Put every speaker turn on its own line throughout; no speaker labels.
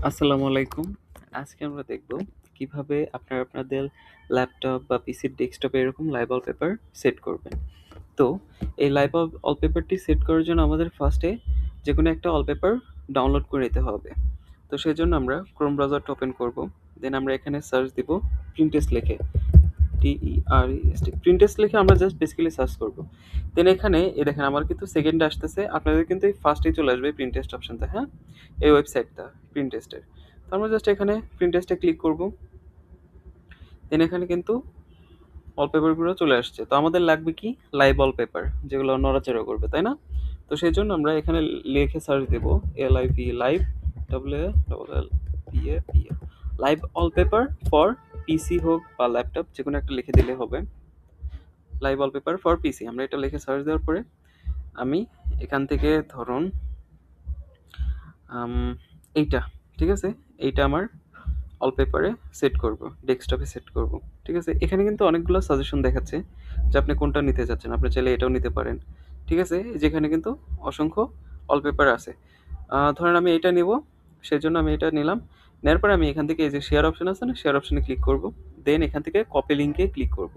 আসসালামু আলাইকুম। আজকে আমরা দেখব কিভাবে আপনারা আপনাদের ল্যাপটপ বা পিসির ডেস্কটপে এরকম লাইভ ওয়ালপেপার সেট করবেন। তো এই লাইভ ওয়ালপেপারটি সেট করার জন্য আমাদের ফার্স্টে যেকোনো একটা ওয়ালপেপার ডাউনলোড করে নিতে হবে। তো সেজন্য আমরা ক্রোম ব্রাউজারটা ওপেন করব। দেন আমরা এখানে সার্চ দিব প্রিন্টেস্ট লিখে। TEREST প্রিন্টেস্ট লিখে আমরা জাস্ট বেসিক্যালি সার্চ করব। দেন এখানে দেখেন আমার কিন্তু সেকেন্ডে আসতেছে, আপনাদের কিন্তু এই ফার্স্টেই চলে আসবে প্রিন্টেস্ট অপশনটা, হ্যাঁ? এই ওয়েবসাইটটা প্রিন্টেস্টের। তো আমরা জাস্ট এখানে প্রিন্টেস্টে ক্লিক করব। দেন এখানে কিন্তু ওয়ালপেপারগুলো চলে আসছে। তো আমাদের লাগবে কি? লাইভ ওয়ালপেপার, যেগুলো নড়াচড়া করবে, তাই না? তো সেজন্য আমরা এখানে লিখে সার্চ দেব LIV live WLLPAPA live wallpaper for PC হোক বা ল্যাপটপ, যেকোনো একটা লিখে দিলে হবে। লাইভ ওয়ালপেপার ফর পিসি, আমরা এটা লিখে সার্চ দেওয়ার পরে আমি এখান থেকে ধরুন এইটা, ঠিক আছে, এইটা আমার ওয়ালপেপারে সেট করব, ডেস্কটপে সেট করব, ঠিক আছে। এখানে কিন্তু অনেকগুলো সাজেশন দেখাচ্ছে যে আপনি কোনটা নিতে চাচ্ছেন, আপনি চাইলে এটাও নিতে পারেন, ঠিক আছে। যেখানে কিন্তু অসংখ্য ওয়ালপেপার আছে। ধরেন আমি এটা নিব, সেজন্য আমি এটা নিলাম। নেওয়ার পরে আমি এখান থেকে এই যে শেয়ার অপশন আছে না, শেয়ার অপশনে ক্লিক করব। দেন এখান থেকে কপি লিঙ্কে ক্লিক করব।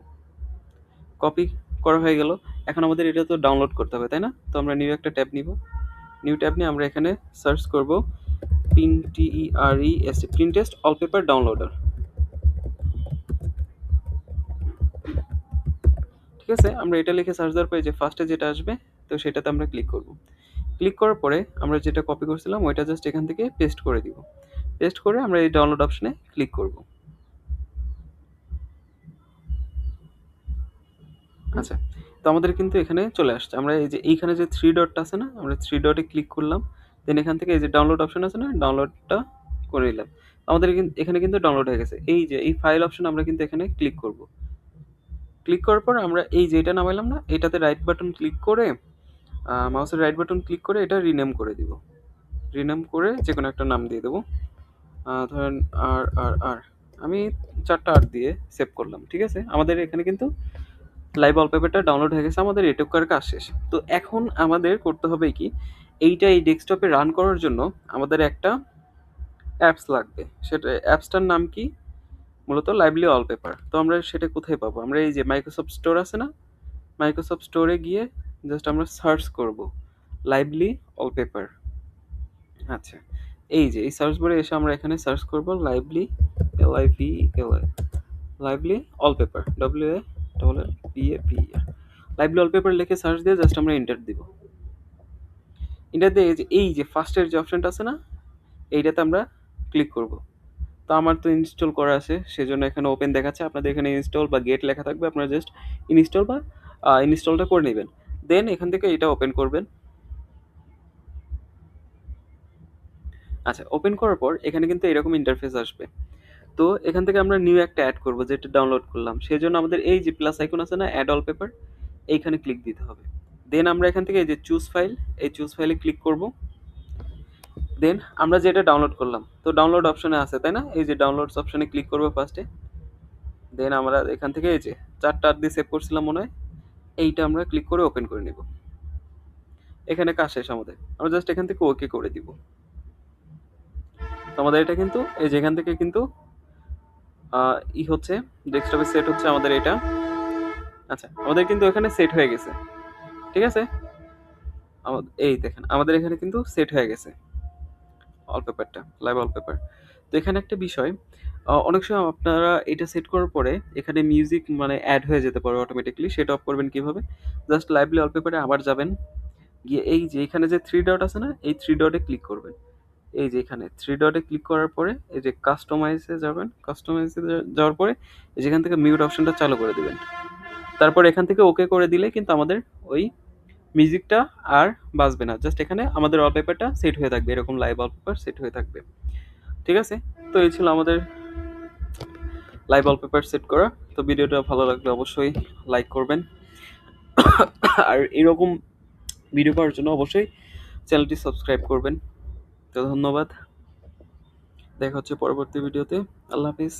কপি করা হয়ে গেল। এখন আমাদের এটা তো ডাউনলোড করতে হবে, তাই না? তো আমরা নিউ একটা ট্যাব নিব। নিউ ট্যাব নিয়ে আমরা এখানে সার্চ করব প্রিন্টেস্ট ওয়ালপেপার ডাউনলোডার, ঠিক আছে। আমরা এটা লিখে সার্চ দেওয়ার পরে যে ফার্স্টে যেটা আসবে, তো সেটাতে আমরা ক্লিক করব। ক্লিক করার পরে আমরা যেটা কপি করছিলাম ওইটা জাস্ট এখান থেকে পেস্ট করে দিব। পেস্ট করে আমরা এই ডাউনলোড অপশনে ক্লিক করব। আচ্ছা, তো আমাদের কিন্তু এখানে চলে আসছে। আমরা এই যে এইখানে যে থ্রি ডটটা আছে না, আমরা থ্রি ডটে ক্লিক করলাম। দেন এখান থেকে এই যে ডাউনলোড অপশন আছে না, ডাউনলোডটা করে নিলাম। আমাদের এখানে কিন্তু ডাউনলোড হয়ে গেছে। এই যে এই ফাইল অপশন আমরা কিন্তু এখানে ক্লিক করব। ক্লিক করার পর আমরা এই যে এটা নামাইলাম না, এটাতে রাইট বাটন ক্লিক করে মাউসের রাইট বাটন ক্লিক করে এটা রিনেম করে দিব। রিনেম করে যেকোনো একটা নাম দিয়ে দেবো। ধরেন আর আমি 4টা আর দিয়ে সেভ করলাম, ঠিক আছে। আমাদের এখানে কিন্তু লাইভ ওয়ালপেপারটা ডাউনলোড হয়ে গেছে, আমাদের এটুকু আর কাজ শেষ। তো এখন আমাদের করতে হবে কি, এইটা এই ডেস্কটপে রান করার জন্য আমাদের একটা অ্যাপস লাগবে। সেটা অ্যাপসটার নাম কি? মূলত লাইভলি ওয়ালপেপার। তো আমরা সেটা কোথায় পাবো? আমরা এই যে মাইক্রোসফট স্টোর আছে না, মাইক্রোসফট স্টোরে গিয়ে জাস্ট আমরা সার্চ করব লাইভলি ওয়ালপেপার। আচ্ছা, এই যে এই সার্চ বারে এসে আমরা এখানে সার্চ করব lively LIVLI lively wallpaper WALLPAPER lively wallpaper লিখে সার্চ দিয়ে জাস্ট আমরা এন্টার দিব। এন্টার দিয়ে এই যে ফার্স্টের যে অপশনটা আছে না, এইটাতে আমরা ক্লিক করব। তো আমার তো ইনস্টল করা আছে, সেজন্য এখানে ওপেন দেখাচ্ছে। আপনাদের এখানে ইনস্টল বা গেট লেখা থাকবে, আপনারা জাস্ট ইনস্টল বা ইনস্টলটা করে নেবেন। দেন এখান থেকে এটা ওপেন করবেন। আচ্ছা, ওপেন করার পর এখানে কিন্তু এরকম ইন্টারফেস আসবে। তো এখান থেকে আমরা নিউ একটা অ্যাড করব, যেটা ডাউনলোড করলাম। সেজন্য আমাদের এই যে প্লাস আইকন আছে না, অ্যাড ওয়ালপেপার, এইখানে ক্লিক দিতে হবে। দেন আমরা এখান থেকে এই যে চুজ ফাইল, এই চুজ ফাইলে ক্লিক করব। দেন আমরা যেটা ডাউনলোড করলাম, তো ডাউনলোড অপশনে আছে, তাই না? এই যে ডাউনলোডস অপশনে ক্লিক করব ফার্স্টে। দেন আমরা এখান থেকে এই যে 4টা আর দিয়ে সেভ করছিলাম মনে হয়, এইটা আমরা ক্লিক করে ওপেন করে নিব। এখানে কাজ শেষ আমাদের। আমরা জাস্ট এখান থেকে ওকে করে দিব। তো আমাদের এটা কিন্তু এই যে এখান থেকে কিন্তু হচ্ছে ডেস্কটপে সেট হচ্ছে আমাদের এটা। আচ্ছা, আমাদের কিন্তু এখানে সেট হয়ে গেছে, ঠিক আছে। এই দেখেন আমাদের এখানে কিন্তু সেট হয়ে গেছে ওয়ালপেপারটা, লাইভ ওয়ালপেপার। তো এখানে একটা বিষয়, অনেক সময় আপনারা এটা সেট করার পরে এখানে মিউজিক মানে অ্যাড হয়ে যেতে পারে অটোমেটিক্যালি। সেটা অফ করবেন কিভাবে? জাস্ট লাইভলি ওয়ালপেপারে আবার যাবেন, গিয়ে এই যে এখানে যে থ্রি ডট আছে না, এই থ্রি ডটে ক্লিক করবেন। এই যে এখানে থ্রি ডটে ক্লিক করার পরে এই যে কাস্টমাইজে যাবেন। কাস্টমাইজে যাওয়ার পরে যেখান থেকে মিউট অপশনটা চালু করে দিবেন। তারপর এখান থেকে ওকে করে দিলে কিন্তু আমাদের ওই মিউজিকটা আর বাজবে না। জাস্ট এখানে আমাদের ওয়ালপেপারটা সেট হয়ে থাকবে, এরকম লাইভ ওয়ালপেপার সেট হয়ে থাকবে, ঠিক আছে। তো এই ছিল আমাদের লাইভ ওয়ালপেপার সেট করা। তো ভিডিওটা ভালো লাগলে অবশ্যই লাইক করবেন। আর এরকম ভিডিও পাওয়ার জন্য অবশ্যই চ্যানেলটি সাবস্ক্রাইব করবেন। তো ধন্যবাদ, দেখা হচ্ছে পরবর্তী ভিডিওতে। আল্লাহ হাফিজ।